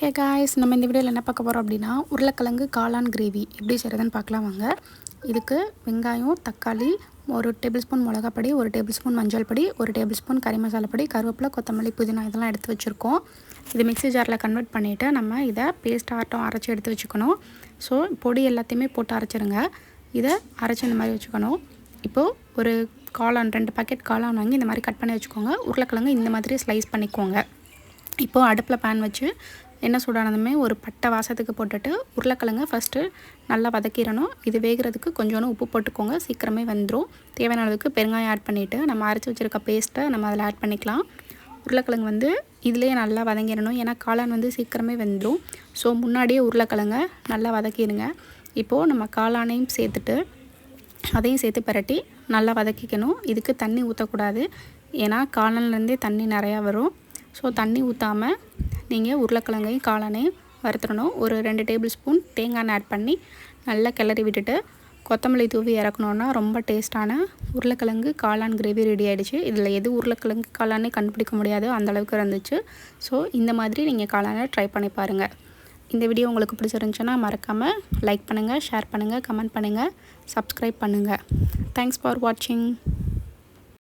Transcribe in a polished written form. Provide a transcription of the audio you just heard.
Hey guys, நம்ம இந்த வீடியோவில் என்ன பார்க்க போகிறோம் அப்படின்னா உருளைக்கிழங்கு காளான் கிரேவி எப்படி செய்கிறதுன்னு பார்க்கலாம் வாங்க. இதுக்கு வெங்காயம், தக்காளி, 1 டேபிள் ஸ்பூன் மிளகாப்பொடி, 1 டேபிள் ஸ்பூன் மஞ்சள் பொடி, 1 டேபிள் ஸ்பூன் கறி மசாலா பொடி, கருவேப்பிலை, கொத்தமல்லி, புதினா இதெல்லாம் எடுத்து வச்சுருக்கோம். இது மிக்ஸி ஜாரில் கன்வெர்ட் பண்ணிவிட்டு நம்ம இதை பேஸ்ட் ஆட்டம் அரைச்சி எடுத்து வச்சுக்கணும். ஸோ பொடி எல்லாத்தையுமே போட்டு அரைச்சிருங்க. இதை அரைச்சி இந்த மாதிரி வச்சுக்கணும். இப்போது ஒரு காளான் 2 பாக்கெட் காளான் வாங்கி இந்த மாதிரி கட் பண்ணி வச்சுக்கோங்க. உருளைக்கிழங்கு இந்த மாதிரி ஸ்லைஸ் பண்ணிக்கோங்க. இப்போது அடுப்பில் பேன் வச்சு எண்ணெய் சூடானதுமே ஒரு பட்டை வாசத்துக்கு போட்டுட்டு உருளைக்கிழங்க ஃபஸ்ட்டு நல்லா வதக்கிடணும். இது வேகிறதுக்கு கொஞ்சோண்டு உப்பு போட்டுக்கோங்க, சீக்கிரமே வந்துடும். தேவையான அளவுக்கு பெருங்காயம் ஆட் பண்ணிவிட்டு நம்ம அரைச்சி வச்சுருக்க பேஸ்ட்டை நம்ம அதில் ஆட் பண்ணிக்கலாம். உருளைக்கிழங்கு இதிலே நல்லா வதங்கிடணும், ஏன்னா காளான் சீக்கிரமே வெந்துடும். ஸோ முன்னாடியே உருளைக்கிழங்க நல்லா வதக்கிடுங்க. இப்போது நம்ம காளானையும் சேர்த்துட்டு அதையும் சேர்த்து பரட்டி நல்லா வதக்கிக்கணும். இதுக்கு தண்ணி ஊற்றக்கூடாது, ஏன்னா காளான்லேருந்தே தண்ணி நிறையா வரும். ஸோ தண்ணி ஊற்றாமல் நீங்கள் உருளைக்கிழங்கையும் காளானையும் வறுத்துடணும். ஒரு 2 டேபிள் ஸ்பூன் தேங்காய் ஆட் பண்ணி நல்லா கிளறி விட்டுட்டு கொத்தமல்லி தூவி இறக்கணுன்னா ரொம்ப டேஸ்ட்டான உருளைக்கிழங்கு காளான் கிரேவி ரெடி ஆகிடுச்சு. இதில் எது உருளைக்கிழங்கு காளானே கண்டுபிடிக்க முடியாது, அந்தளவுக்கு இருந்துச்சு. ஸோ இந்த மாதிரி நீங்கள் காளானை ட்ரை பண்ணி பாருங்கள். இந்த வீடியோ உங்களுக்கு பிடிச்சிருந்துச்சுன்னா மறக்காமல் லைக் பண்ணுங்கள், ஷேர் பண்ணுங்கள், கமெண்ட் பண்ணுங்கள், சப்ஸ்கிரைப் பண்ணுங்கள். தேங்க்ஸ் ஃபார் வாட்சிங்.